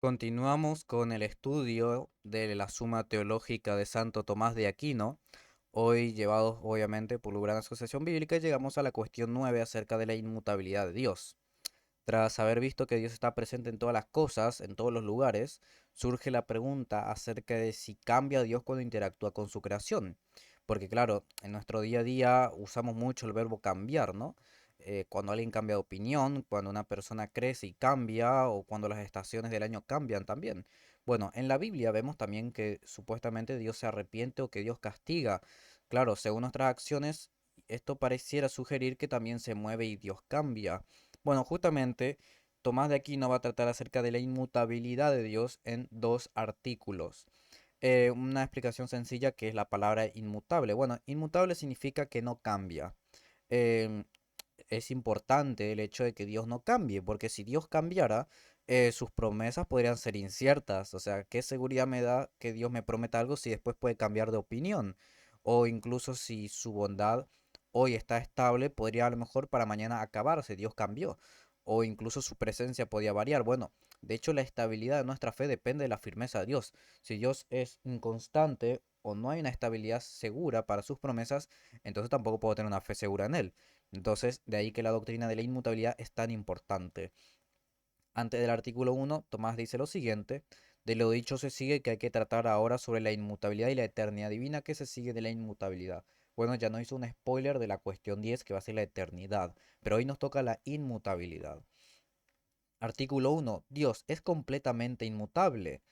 Continuamos con el estudio de la Suma Teológica de Santo Tomás de Aquino, hoy llevados obviamente por la Gran Asociación Bíblica, y llegamos a la cuestión 9 acerca de la inmutabilidad de Dios. Tras haber visto que Dios está presente en todas las cosas, en todos los lugares, surge la pregunta acerca de si cambia Dios cuando interactúa con su creación. Porque claro, en nuestro día a día usamos mucho el verbo cambiar, ¿no? Cuando alguien cambia de opinión, cuando una persona crece y cambia, o cuando las estaciones del año cambian también. Bueno, en la Biblia vemos también que supuestamente Dios se arrepiente o que Dios castiga. Claro, según nuestras acciones, esto pareciera sugerir que también se mueve y Dios cambia. Bueno, justamente Tomás de Aquino va a tratar acerca de la inmutabilidad de Dios en dos artículos. Una explicación sencilla que es la palabra inmutable. Bueno, inmutable significa que no cambia. Em, es importante el hecho de que Dios no cambie, porque si Dios cambiara, sus promesas podrían ser inciertas. O sea, ¿qué seguridad me da que Dios me prometa algo si después puede cambiar de opinión? O incluso si su bondad hoy está estable, podría a lo mejor para mañana acabarse, Dios cambió. O incluso su presencia podía variar. Bueno, de hecho la estabilidad de nuestra fe depende de la firmeza de Dios. Si Dios es inconstante o no hay una estabilidad segura para sus promesas, entonces tampoco puedo tener una fe segura en Él. Entonces, de ahí que la doctrina de la inmutabilidad es tan importante. Antes del artículo 1, Tomás dice lo siguiente: de lo dicho se sigue que hay que tratar ahora sobre la inmutabilidad y la eternidad divina que se sigue de la inmutabilidad. Bueno, ya nos hizo un spoiler de la cuestión 10 que va a ser la eternidad, pero hoy nos toca la inmutabilidad. Artículo 1. Dios es completamente inmutable.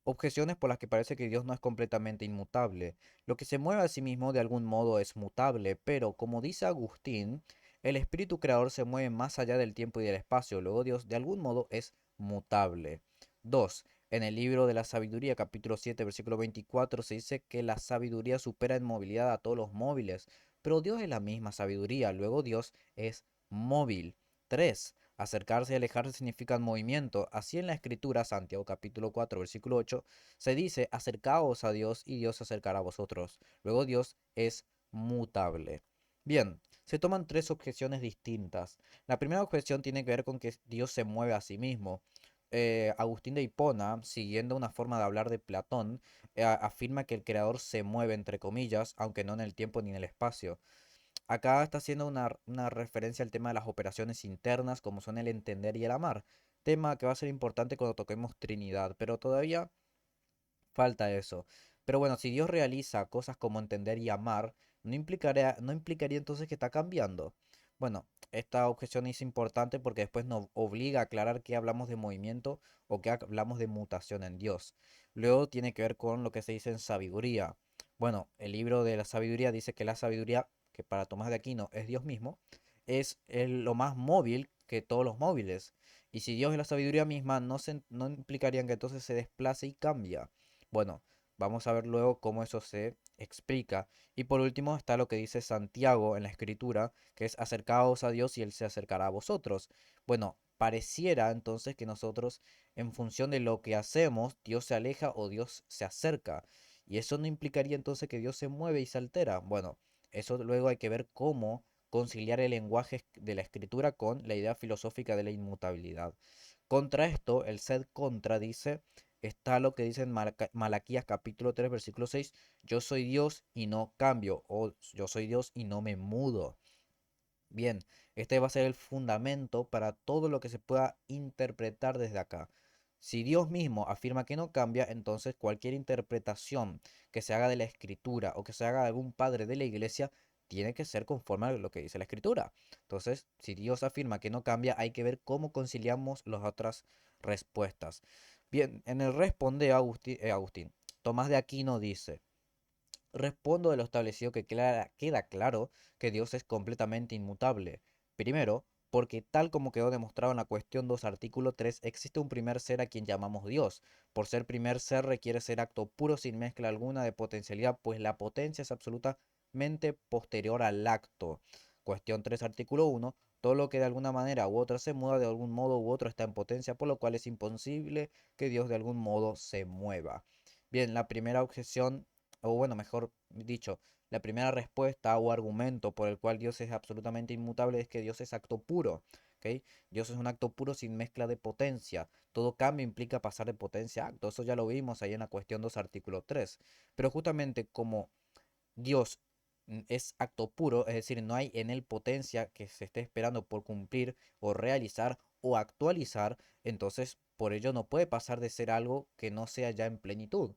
Objeciones por las que parece que Dios no es completamente inmutable. Lo que se mueve a sí mismo de algún modo es mutable, pero como dice Agustín, el espíritu creador se mueve más allá del tiempo y del espacio, luego Dios de algún modo es mutable. 2. En el libro de la sabiduría, capítulo 7, versículo 24, se dice que la sabiduría supera en movilidad a todos los móviles, pero Dios es la misma sabiduría, luego Dios es móvil. 3. Acercarse y alejarse significan movimiento. Así en la escritura, Santiago capítulo 4, versículo 8, se dice, acercaos a Dios y Dios se acercará a vosotros. Luego Dios es mutable. Bien, se toman tres objeciones distintas. La primera objeción tiene que ver con que Dios se mueve a sí mismo. Agustín de Hipona, siguiendo una forma de hablar de Platón, afirma que el creador se mueve entre comillas, aunque no en el tiempo ni en el espacio. Acá está haciendo una referencia al tema de las operaciones internas, como son el entender y el amar. Tema que va a ser importante cuando toquemos Trinidad, pero todavía falta eso. Pero bueno, si Dios realiza cosas como entender y amar, no implicaría entonces que está cambiando. Bueno, esta objeción es importante porque después nos obliga a aclarar que hablamos de movimiento o que hablamos de mutación en Dios. Luego tiene que ver con lo que se dice en sabiduría. Bueno, el libro de la sabiduría dice que la sabiduría, que para Tomás de Aquino es Dios mismo, es lo más móvil que todos los móviles. Y si Dios es la sabiduría misma, no implicarían que entonces se desplace y cambia. Bueno, vamos a ver luego cómo eso se explica. Y por último está lo que dice Santiago en la Escritura, que es acercaos a Dios y Él se acercará a vosotros. Bueno, pareciera entonces que nosotros, en función de lo que hacemos, Dios se aleja o Dios se acerca. Y eso no implicaría entonces que Dios se mueve y se altera. Bueno, eso luego hay que ver cómo conciliar el lenguaje de la escritura con la idea filosófica de la inmutabilidad. Contra esto, el sed contra dice, está lo que dice en Malaquías capítulo 3 versículo 6: yo soy Dios y no cambio, o yo soy Dios y no me mudo. Bien, este va a ser el fundamento para todo lo que se pueda interpretar desde acá. Si Dios mismo afirma que no cambia, entonces cualquier interpretación que se haga de la escritura o que se haga de algún padre de la iglesia tiene que ser conforme a lo que dice la escritura. Entonces, si Dios afirma que no cambia, hay que ver cómo conciliamos las otras respuestas. Bien, en el responde Agustín, Tomás de Aquino dice: respondo de lo establecido que queda claro que Dios es completamente inmutable. Primero, porque tal como quedó demostrado en la cuestión 2 artículo 3, existe un primer ser a quien llamamos Dios. Por ser primer ser requiere ser acto puro sin mezcla alguna de potencialidad, pues la potencia es absolutamente posterior al acto. Cuestión 3 artículo 1, todo lo que de alguna manera u otra se mueva de algún modo u otro está en potencia, por lo cual es imposible que Dios de algún modo se mueva. Bien, la primera objeción, o bueno, mejor dicho, la primera respuesta o argumento por el cual Dios es absolutamente inmutable es que Dios es acto puro. ¿ok? Dios es un acto puro sin mezcla de potencia. Todo cambio implica pasar de potencia a acto. Eso ya lo vimos ahí en la cuestión 2, artículo 3. Pero justamente como Dios es acto puro, es decir, no hay en él potencia que se esté esperando por cumplir o realizar o actualizar, entonces por ello no puede pasar de ser algo que no sea ya en plenitud.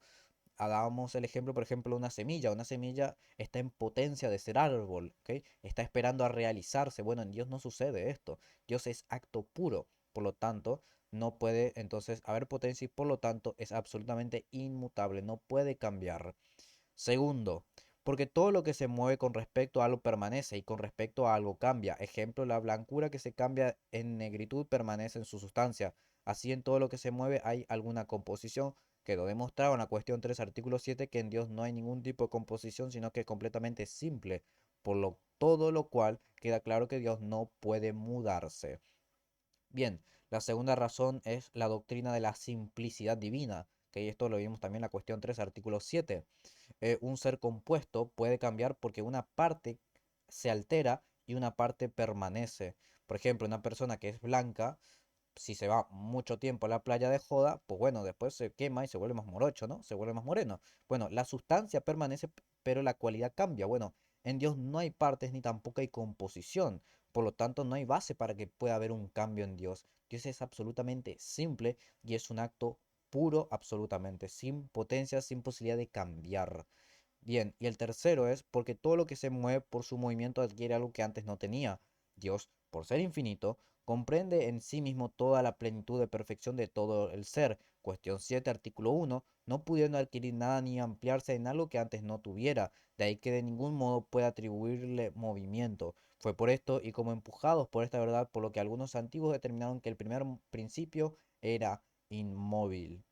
Dábamos el ejemplo, por ejemplo, de una semilla. Una semilla está en potencia de ser árbol, ¿ok? Está esperando a realizarse. Bueno, en Dios no sucede esto. Dios es acto puro, por lo tanto, no puede entonces haber potencia y por lo tanto es absolutamente inmutable, no puede cambiar. Segundo, porque todo lo que se mueve con respecto a algo permanece y con respecto a algo cambia. Ejemplo, la blancura que se cambia en negritud permanece en su sustancia. Así en todo lo que se mueve hay alguna composición. Quedó demostrado en la cuestión 3 artículo 7 que en Dios no hay ningún tipo de composición, sino que es completamente simple. Todo lo cual queda claro que Dios no puede mudarse. Bien, la segunda razón es la doctrina de la simplicidad divina, que esto lo vimos también en la cuestión 3 artículo 7. Un ser compuesto puede cambiar porque una parte se altera y una parte permanece. Por ejemplo, una persona que es blanca, si se va mucho tiempo a la playa de joda, pues bueno, después se quema y se vuelve más morocho, ¿no? Se vuelve más moreno. Bueno, la sustancia permanece, pero la cualidad cambia. Bueno, en Dios no hay partes ni tampoco hay composición. Por lo tanto, no hay base para que pueda haber un cambio en Dios. Dios es absolutamente simple y es un acto puro absolutamente, sin potencia, sin posibilidad de cambiar. Bien, y el tercero es porque todo lo que se mueve por su movimiento adquiere algo que antes no tenía. Dios, por ser infinito, comprende en sí mismo toda la plenitud de perfección de todo el ser. Cuestión 7 artículo 1, no pudiendo adquirir nada ni ampliarse en algo que antes no tuviera. De ahí que de ningún modo puede atribuirle movimiento. Fue por esto y como empujados por esta verdad, por lo que algunos antiguos determinaron que el primer principio era inmóvil.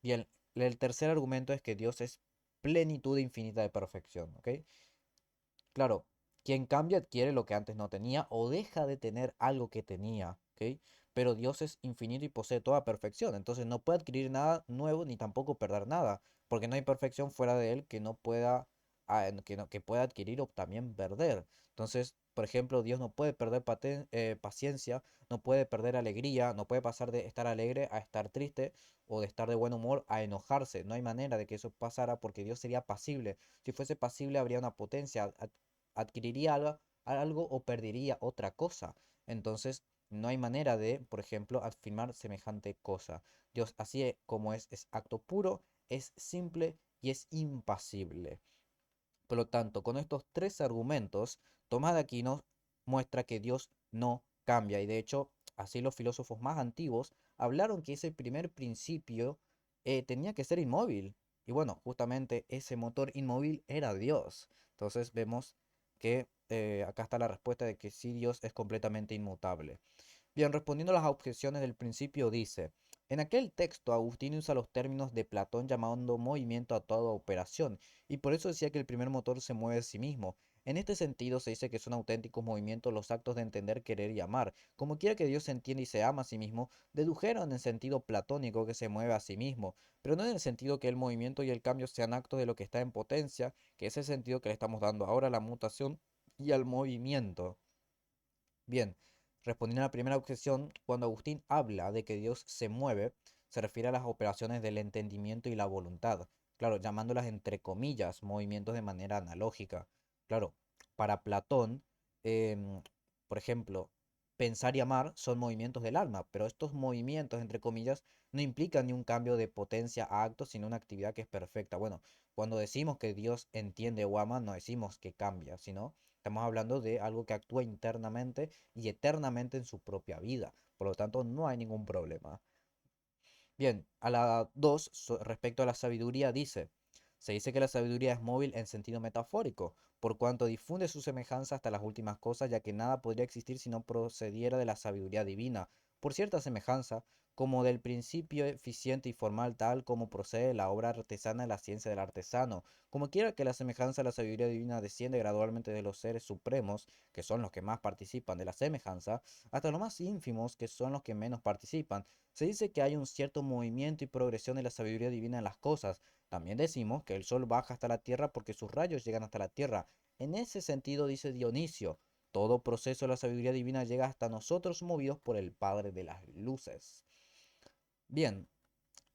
Bien, el tercer argumento es que Dios es plenitud infinita de perfección, ¿ok? Claro, quien cambia adquiere lo que antes no tenía o deja de tener algo que tenía, ¿ok? Pero Dios es infinito y posee toda perfección, entonces no puede adquirir nada nuevo ni tampoco perder nada, porque no hay perfección fuera de él que no pueda, que pueda adquirir o también perder. Entonces, por ejemplo, Dios no puede perder paciencia, no puede perder alegría, no puede pasar de estar alegre a estar triste o de estar de buen humor a enojarse. No hay manera de que eso pasara porque Dios sería pasible. Si fuese pasible habría una potencia, adquiriría algo o perdería otra cosa. Entonces, no hay manera de, por ejemplo, afirmar semejante cosa. Dios, así como es acto puro, es simple y es impasible. Por lo tanto, con estos tres argumentos, Tomás de Aquino muestra que Dios no cambia. Y de hecho, así los filósofos más antiguos hablaron que ese primer principio tenía que ser inmóvil. Y bueno, justamente ese motor inmóvil era Dios. Entonces vemos que acá está la respuesta de que sí, Dios es completamente inmutable. Bien, respondiendo a las objeciones del principio, dice, en aquel texto Agustín usa los términos de Platón llamando movimiento a toda operación, y por eso decía que el primer motor se mueve a sí mismo. En este sentido se dice que son auténticos movimientos los actos de entender, querer y amar. Como quiera que Dios se entiende y se ama a sí mismo, dedujeron en sentido platónico que se mueve a sí mismo, pero no en el sentido que el movimiento y el cambio sean actos de lo que está en potencia, que es el sentido que le estamos dando ahora a la mutación y al movimiento. Bien, respondiendo a la primera objeción, cuando Agustín habla de que Dios se mueve, se refiere a las operaciones del entendimiento y la voluntad, claro, llamándolas entre comillas movimientos de manera analógica. Claro, para Platón, em, por ejemplo, pensar y amar son movimientos del alma, pero estos movimientos, entre comillas, no implican ni un cambio de potencia a acto, sino una actividad que es perfecta. Bueno, cuando decimos que Dios entiende o ama, no decimos que cambia, sino estamos hablando de algo que actúa internamente y eternamente en su propia vida. Por lo tanto, no hay ningún problema. Bien, a la 2, respecto a la sabiduría, se dice que la sabiduría es móvil en sentido metafórico, por cuanto difunde su semejanza hasta las últimas cosas, ya que nada podría existir si no procediera de la sabiduría divina, por cierta semejanza, como del principio eficiente y formal tal como procede la obra artesana de la ciencia del artesano. Como quiera que la semejanza a la sabiduría divina desciende gradualmente de los seres supremos, que son los que más participan de la semejanza, hasta los más ínfimos, que son los que menos participan. Se dice que hay un cierto movimiento y progresión de la sabiduría divina en las cosas. También decimos que el sol baja hasta la tierra porque sus rayos llegan hasta la tierra. En ese sentido, dice Dionisio, Todo proceso de la sabiduría divina llega hasta nosotros movidos por el Padre de las luces. Bien,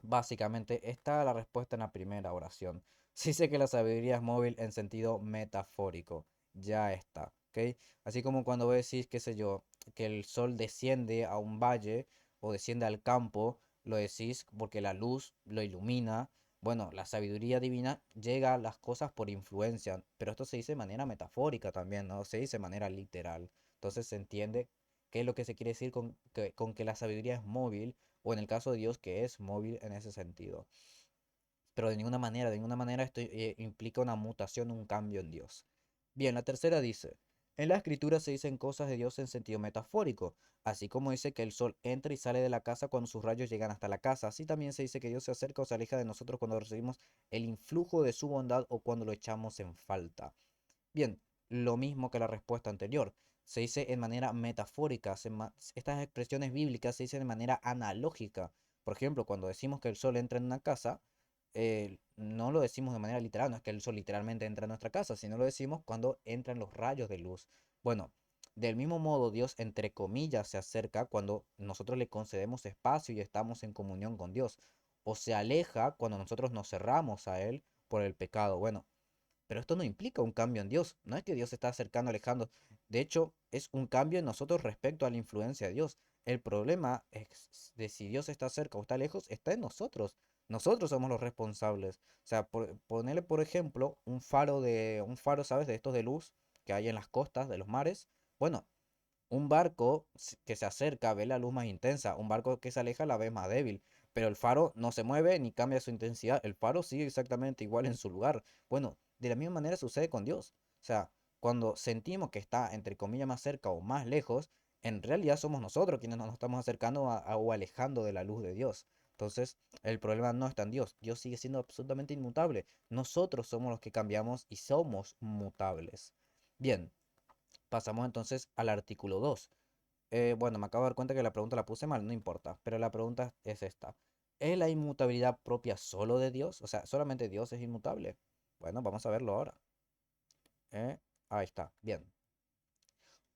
básicamente esta es la respuesta en la primera oración. Sí sé que la sabiduría es móvil en sentido metafórico. Ya está, ¿ok? Así como cuando vos decís, qué sé yo, que el sol desciende a un valle o desciende al campo, lo decís porque la luz lo ilumina. Bueno, la sabiduría divina llega a las cosas por influencia, pero esto se dice de manera metafórica también, no se dice de manera literal. Entonces se entiende qué es lo que se quiere decir con que la sabiduría es móvil, o en el caso de Dios que es móvil en ese sentido. Pero de ninguna manera esto implica una mutación, un cambio en Dios. Bien, la tercera dice, en la escritura se dicen cosas de Dios en sentido metafórico, así como dice que el sol entra y sale de la casa cuando sus rayos llegan hasta la casa, así también se dice que Dios se acerca o se aleja de nosotros cuando recibimos el influjo de su bondad o cuando lo echamos en falta. Bien, lo mismo que la respuesta anterior. Se dice en manera metafórica. Estas expresiones bíblicas se dicen de manera analógica. Por ejemplo, cuando decimos que el sol entra en una casa, no lo decimos de manera literal, no es que el sol literalmente entra en nuestra casa, sino lo decimos cuando entran los rayos de luz. Bueno, del mismo modo, Dios, entre comillas, se acerca cuando nosotros le concedemos espacio y estamos en comunión con Dios. O se aleja cuando nosotros nos cerramos a Él por el pecado. Bueno, pero esto no implica un cambio en Dios. No es que Dios se está acercando, alejando. De hecho, es un cambio en nosotros respecto a la influencia de Dios. El problema es de si Dios está cerca o está lejos, está en nosotros. Nosotros somos los responsables. O sea, ponerle, por ejemplo, un faro, ¿sabes? De estos de luz que hay en las costas de los mares. Bueno, un barco que se acerca ve la luz más intensa, un barco que se aleja la ve más débil, pero el faro no se mueve ni cambia su intensidad, el faro sigue exactamente igual en su lugar. Bueno, de la misma manera sucede con Dios. O sea, cuando sentimos que está entre comillas más cerca o más lejos, en realidad somos nosotros quienes nos estamos acercando o alejando de la luz de Dios. Entonces, el problema no está en Dios. Dios sigue siendo absolutamente inmutable. Nosotros somos los que cambiamos y somos mutables. Bien, pasamos entonces al artículo 2. Bueno, me acabo de dar cuenta que la pregunta la puse mal, no importa, pero la pregunta es esta. ¿Es la inmutabilidad propia solo de Dios? O sea, ¿solamente Dios es inmutable? Bueno, vamos a verlo ahora. Eh, Ahí está, bien.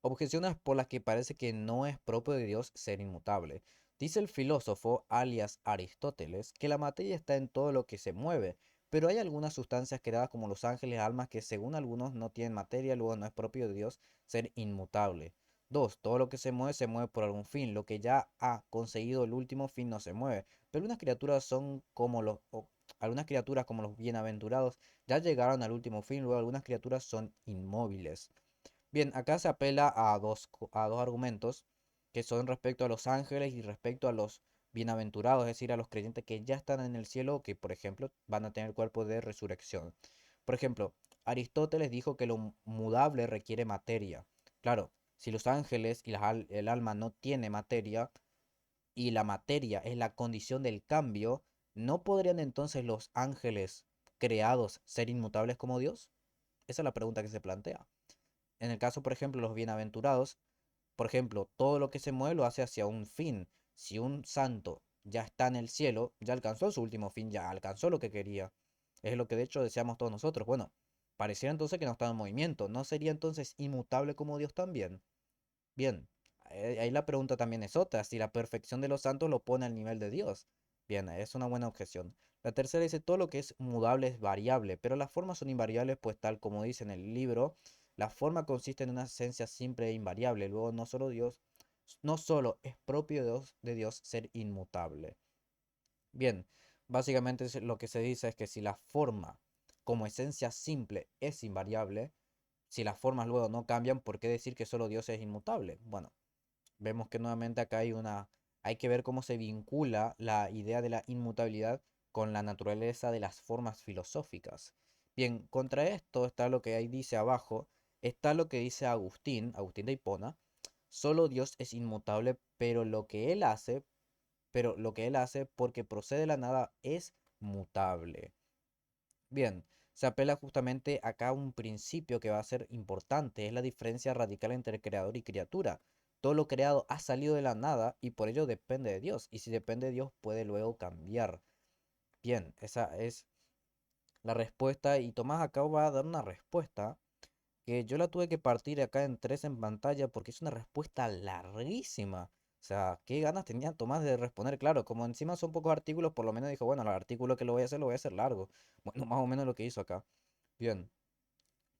Objeciones por las que parece que no es propio de Dios ser inmutable. Dice el filósofo, alias Aristóteles, que la materia está en todo lo que se mueve, pero hay algunas sustancias creadas como los ángeles, almas, que según algunos no tienen materia, luego no es propio de Dios ser inmutable. 2. Todo lo que se mueve por algún fin. Lo que ya ha conseguido el último fin no se mueve. Pero algunas criaturas como los bienaventurados ya llegaron al último fin, luego algunas criaturas son inmóviles. Bien, acá se apela a dos argumentos que son respecto a los ángeles y respecto a los bienaventurados, es decir, a los creyentes que ya están en el cielo, que por ejemplo van a tener cuerpo de resurrección. Por ejemplo, Aristóteles dijo que lo mudable requiere materia. Claro, si los ángeles y el alma no tiene materia y la materia es la condición del cambio, ¿no podrían entonces los ángeles creados ser inmutables como Dios? Esa es la pregunta que se plantea. En el caso, por ejemplo, los bienaventurados, por ejemplo, todo lo que se mueve lo hace hacia un fin. Si un santo ya está en el cielo, ya alcanzó su último fin, ya alcanzó lo que quería. Es lo que de hecho deseamos todos nosotros. Bueno, pareciera entonces que no está en movimiento. ¿No sería entonces inmutable como Dios también? Bien, ahí la pregunta también es otra, si la perfección de los santos lo pone al nivel de Dios. Bien, es una buena objeción. La tercera dice, todo lo que es mudable es variable, pero las formas son invariables, pues tal como dice en el libro, la forma consiste en una esencia simple e invariable. Luego, no solo es propio de Dios ser inmutable. Bien, básicamente lo que se dice es que si la forma como esencia simple es invariable, si las formas luego no cambian, ¿por qué decir que solo Dios es inmutable? Bueno, vemos que nuevamente acá hay que ver cómo se vincula la idea de la inmutabilidad con la naturaleza de las formas filosóficas. Bien, contra esto está lo que ahí dice abajo, está lo que dice Agustín de Hipona, solo Dios es inmutable, pero lo que él hace porque procede de la nada es mutable. Bien, se apela justamente acá a un principio que va a ser importante, es la diferencia radical entre creador y criatura. Todo lo creado ha salido de la nada y por ello depende de Dios. Y si depende de Dios puede luego cambiar. Bien, esa es la respuesta y Tomás acá va a dar una respuesta que yo la tuve que partir acá en tres en pantalla porque es una respuesta larguísima. O sea, qué ganas tenía Tomás de responder. Claro, como encima son pocos artículos, por lo menos dijo, bueno, el artículo que lo voy a hacer largo. Bueno, más o menos lo que hizo acá. Bien,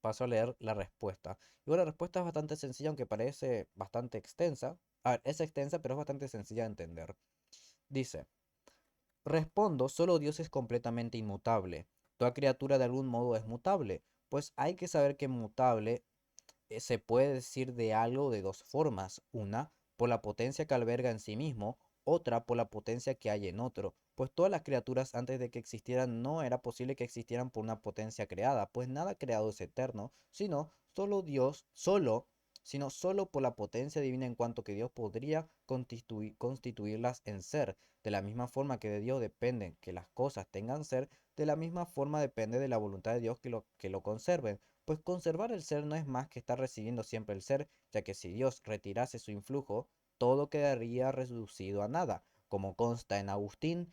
paso a leer la respuesta. Y bueno, la respuesta es bastante sencilla, aunque parece bastante extensa. A ver, es extensa, pero es bastante sencilla de entender. Dice, respondo, solo Dios es completamente inmutable. Toda criatura de algún modo es mutable. Pues hay que saber que mutable se puede decir de algo de dos formas. Una, por la potencia que alberga en sí mismo, otra por la potencia que hay en otro. Pues todas las criaturas antes de que existieran no era posible que existieran por una potencia creada, pues nada creado es eterno, sino solo Dios, sino solo por la potencia divina en cuanto que Dios podría constituirlas en ser. De la misma forma que de Dios dependen que las cosas tengan ser, de la misma forma depende de la voluntad de Dios que lo conserven. Pues conservar el ser no es más que estar recibiendo siempre el ser, ya que si Dios retirase su influjo, todo quedaría reducido a nada, como consta en Agustín.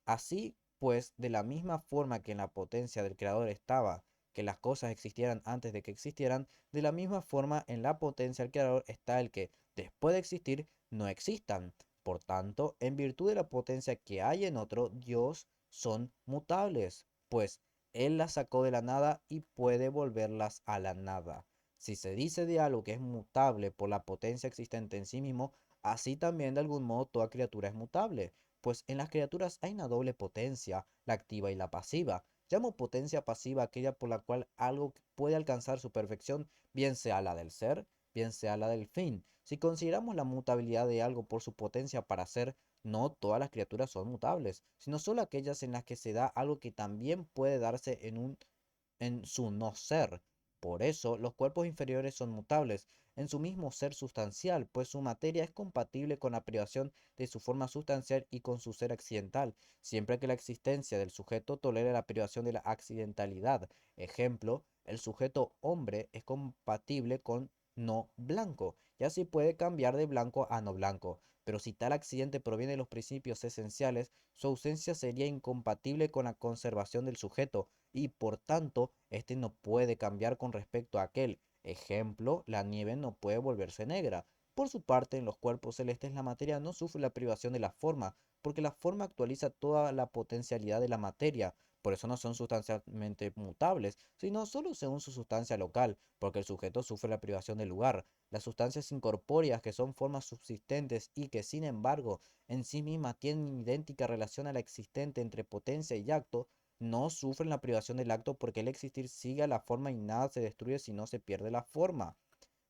Así pues, de la misma forma que en la potencia del Creador estaba que las cosas existieran antes de que existieran, de la misma forma en la potencia del Creador está el que, después de existir, no existan. Por tanto, en virtud de la potencia que hay en otro, Dios son mutables, pues Él las sacó de la nada y puede volverlas a la nada. Si se dice de algo que es mutable por la potencia existente en sí mismo, así también de algún modo toda criatura es mutable, pues en las criaturas hay una doble potencia, la activa y la pasiva. Llamo potencia pasiva aquella por la cual algo puede alcanzar su perfección, bien sea la del ser, bien sea la del fin. Si consideramos la mutabilidad de algo por su potencia para ser, no todas las criaturas son mutables, sino solo aquellas en las que se da algo que también puede darse en su no ser. Por eso, los cuerpos inferiores son mutables en su mismo ser sustancial, pues su materia es compatible con la privación de su forma sustancial y con su ser accidental, siempre que la existencia del sujeto tolere la privación de la accidentalidad. Ejemplo, el sujeto hombre es compatible con no blanco, y así puede cambiar de blanco a no blanco. Pero si tal accidente proviene de los principios esenciales, su ausencia sería incompatible con la conservación del sujeto, y por tanto, este no puede cambiar con respecto a aquel. Ejemplo, la nieve no puede volverse negra. Por su parte, en los cuerpos celestes la materia no sufre la privación de la forma, porque la forma actualiza toda la potencialidad de la materia. Por eso no son sustancialmente mutables, sino solo según su sustancia local, porque el sujeto sufre la privación del lugar. Las sustancias incorpóreas, que son formas subsistentes y que, sin embargo, en sí mismas tienen idéntica relación a la existente entre potencia y acto, no sufren la privación del acto porque el existir sigue a la forma y nada se destruye si no se pierde la forma.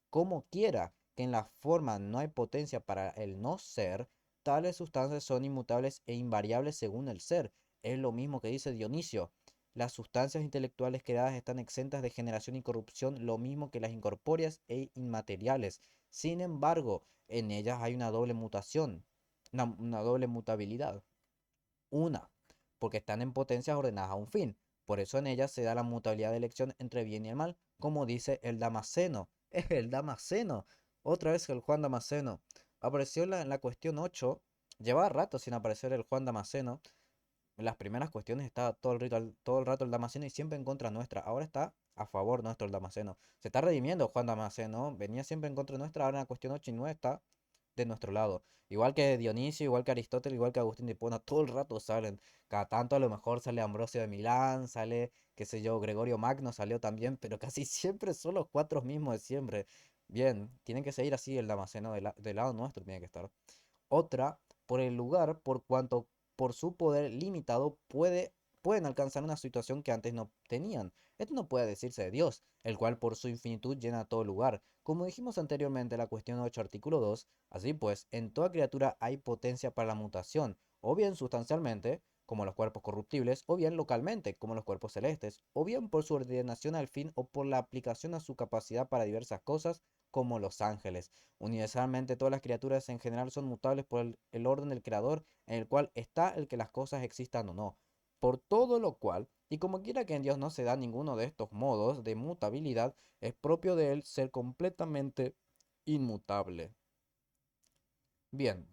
Como quiera que en la forma no hay potencia para el no ser, tales sustancias son inmutables e invariables según el ser. Es lo mismo que dice Dionisio. Las sustancias intelectuales creadas están exentas de generación y corrupción, lo mismo que las incorpóreas e inmateriales. Sin embargo, en ellas hay una doble mutación, una doble mutabilidad. Una, porque están en potencias ordenadas a un fin. Por eso en ellas se da la mutabilidad de elección entre bien y el mal, como dice el Damasceno. Es el Damasceno. Otra vez el Juan Damasceno. Apareció en la cuestión 8. Llevaba rato sin aparecer el Juan Damasceno. En las primeras cuestiones estaba todo el rato el Damasceno y siempre en contra nuestra. Ahora está a favor nuestro el Damasceno. Se está redimiendo Juan Damasceno. Venía siempre en contra nuestra. Ahora en la cuestión 8 y 9 está de nuestro lado. Igual que Dionisio, igual que Aristóteles, igual que Agustín de Hipona, todo el rato salen. Cada tanto a lo mejor sale Ambrosio de Milán, sale, qué sé yo, Gregorio Magno salió también, pero casi siempre son los cuatro mismos de siempre. Bien, tienen que seguir así el Damasceno del lado nuestro, tiene que estar. Otra, por el lugar, por cuanto por su poder limitado pueden alcanzar una situación que antes no tenían. Esto no puede decirse de Dios, el cual por su infinitud llena todo lugar. Como dijimos anteriormente en la cuestión 8 artículo 2, así pues, en toda criatura hay potencia para la mutación, o bien sustancialmente, como los cuerpos corruptibles, o bien localmente, como los cuerpos celestes, o bien por su ordenación al fin o por la aplicación a su capacidad para diversas cosas, como los ángeles. Universalmente todas las criaturas en general son mutables por el orden del creador en el cual está el que las cosas existan o no. Por todo lo cual, y como quiera que en Dios no se da ninguno de estos modos de mutabilidad, es propio de él ser completamente inmutable. Bien,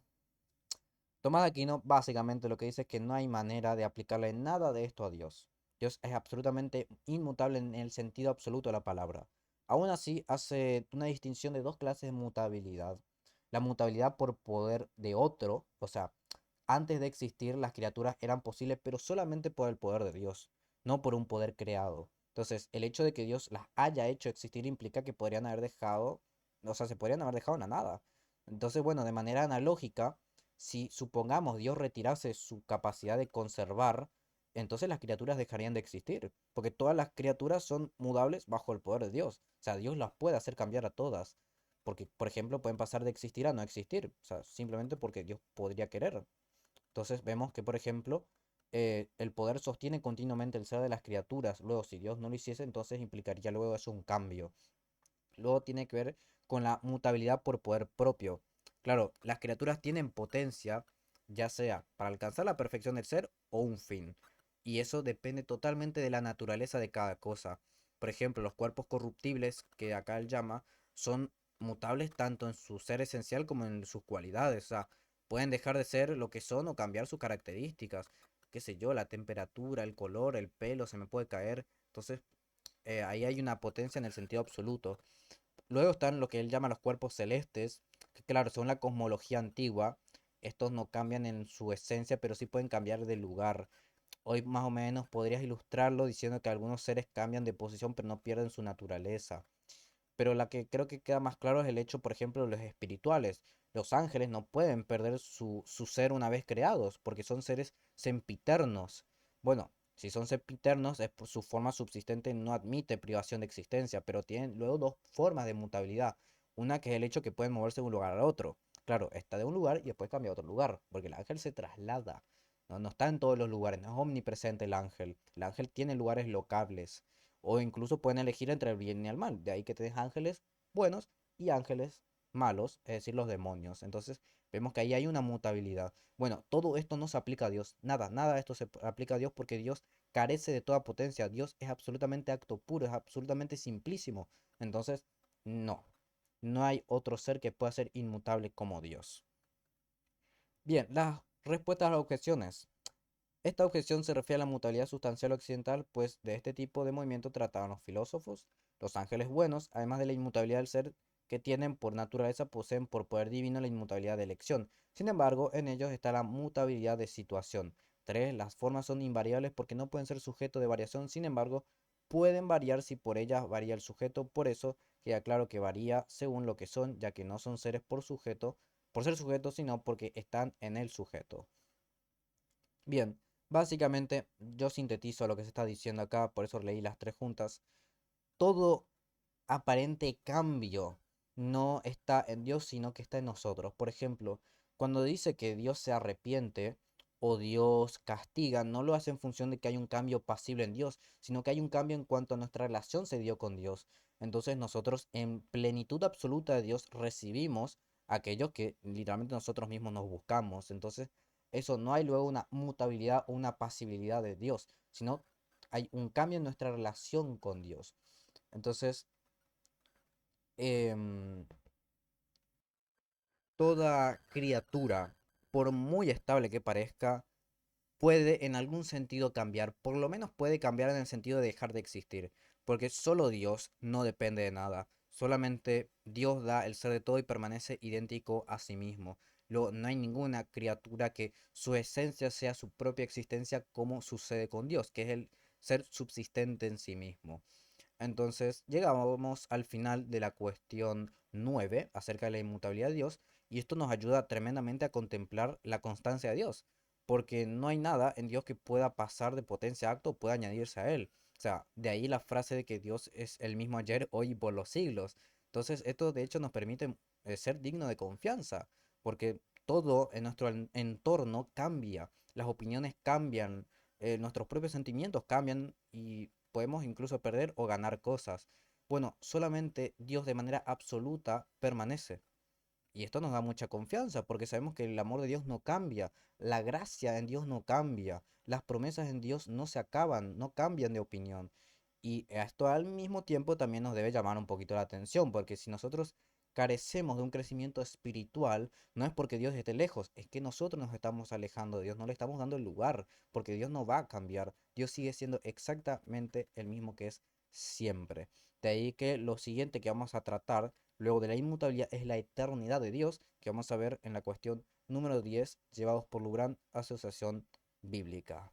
Tomás de Aquino básicamente lo que dice es que no hay manera de aplicarle nada de esto a Dios. Dios es absolutamente inmutable en el sentido absoluto de la palabra. Aún así, hace una distinción de dos clases de mutabilidad. La mutabilidad por poder de otro, o sea, antes de existir las criaturas eran posibles, pero solamente por el poder de Dios, no por un poder creado. Entonces, el hecho de que Dios las haya hecho existir implica que podrían haber dejado, o sea, se podrían haber dejado en la nada. Entonces, bueno, de manera analógica, si supongamos Dios retirase su capacidad de conservar, entonces las criaturas dejarían de existir, porque todas las criaturas son mudables bajo el poder de Dios. O sea, Dios las puede hacer cambiar a todas, porque, por ejemplo, pueden pasar de existir a no existir, o sea, simplemente porque Dios podría querer. Entonces vemos que, por ejemplo, el poder sostiene continuamente el ser de las criaturas. Luego, si Dios no lo hiciese, entonces implicaría luego eso un cambio. Luego tiene que ver con la mutabilidad por poder propio. Claro, las criaturas tienen potencia, ya sea para alcanzar la perfección del ser o un fin. Y eso depende totalmente de la naturaleza de cada cosa. Por ejemplo, los cuerpos corruptibles, que acá él llama, son mutables tanto en su ser esencial como en sus cualidades. O sea, pueden dejar de ser lo que son o cambiar sus características. Qué sé yo, la temperatura, el color, el pelo se me puede caer. Entonces, ahí hay una potencia en el sentido absoluto. Luego están lo que él llama los cuerpos celestes, que claro, según la cosmología antigua, estos no cambian en su esencia, pero sí pueden cambiar de lugar. Hoy más o menos podrías ilustrarlo diciendo que algunos seres cambian de posición, pero no pierden su naturaleza. Pero la que creo que queda más claro es el hecho, por ejemplo, de los espirituales. Los ángeles no pueden perder su ser una vez creados, porque son seres sempiternos. Bueno, si son sempiternos, es por su forma subsistente no admite privación de existencia, pero tienen luego dos formas de mutabilidad. Una que es el hecho que pueden moverse de un lugar al otro. Claro, está de un lugar y después cambia a otro lugar, porque el ángel se traslada. No, no está en todos los lugares, no es omnipresente el ángel. El ángel tiene lugares locables. O incluso pueden elegir entre el bien y el mal. De ahí que tenés ángeles buenos y ángeles malos, es decir, los demonios. Entonces vemos que ahí hay una mutabilidad. Bueno, todo esto no se aplica a Dios. Nada, nada de esto se aplica a Dios porque Dios carece de toda potencia. Dios es absolutamente acto puro, es absolutamente simplísimo. Entonces, no. No hay otro ser que pueda ser inmutable como Dios. Bien, las respuestas a las objeciones. Esta objeción se refiere a la mutabilidad sustancial occidental, pues de este tipo de movimiento trataban los filósofos. Los ángeles buenos, además de la inmutabilidad del ser que tienen por naturaleza, poseen por poder divino la inmutabilidad de elección. Sin embargo, en ellos está la mutabilidad de situación. 3. Las formas son invariables porque no pueden ser sujeto de variación, sin embargo, pueden variar si por ellas varía el sujeto. Por eso queda claro que varía según lo que son, ya que no son seres por sujeto, por ser sujetos, sino porque están en el sujeto. Bien, básicamente yo sintetizo lo que se está diciendo acá, por eso leí las tres juntas. Todo aparente cambio no está en Dios, sino que está en nosotros. Por ejemplo, cuando dice que Dios se arrepiente o Dios castiga, no lo hace en función de que hay un cambio pasible en Dios, sino que hay un cambio en cuanto a nuestra relación se dio con Dios. Entonces nosotros en plenitud absoluta de Dios recibimos aquello que literalmente nosotros mismos nos buscamos. Entonces, eso no hay luego una mutabilidad o una pasibilidad de Dios, sino hay un cambio en nuestra relación con Dios. Entonces, em, toda criatura, por muy estable que parezca, puede en algún sentido cambiar. Por lo menos puede cambiar en el sentido de dejar de existir. Porque solo Dios no depende de nada. Solamente Dios da el ser de todo y permanece idéntico a sí mismo. Luego, no hay ninguna criatura que su esencia sea su propia existencia como sucede con Dios, que es el ser subsistente en sí mismo. Entonces llegamos al final de la cuestión 9 acerca de la inmutabilidad de Dios y esto nos ayuda tremendamente a contemplar la constancia de Dios, porque no hay nada en Dios que pueda pasar de potencia a acto o pueda añadirse a él. O sea, de ahí la frase de que Dios es el mismo ayer, hoy y por los siglos. Entonces esto de hecho nos permite ser digno de confianza, porque todo en nuestro entorno cambia, las opiniones cambian, nuestros propios sentimientos cambian y podemos incluso perder o ganar cosas. Bueno, solamente Dios de manera absoluta permanece. Y esto nos da mucha confianza porque sabemos que el amor de Dios no cambia, la gracia en Dios no cambia, las promesas en Dios no se acaban, no cambian de opinión. Y esto al mismo tiempo también nos debe llamar un poquito la atención, porque si nosotros carecemos de un crecimiento espiritual, no es porque Dios esté lejos, es que nosotros nos estamos alejando de Dios, no le estamos dando el lugar, porque Dios no va a cambiar, Dios sigue siendo exactamente el mismo que es siempre. De ahí que lo siguiente que vamos a tratar luego de la inmutabilidad es la eternidad de Dios, que vamos a ver en la cuestión número 10, llevados por la gran asociación bíblica.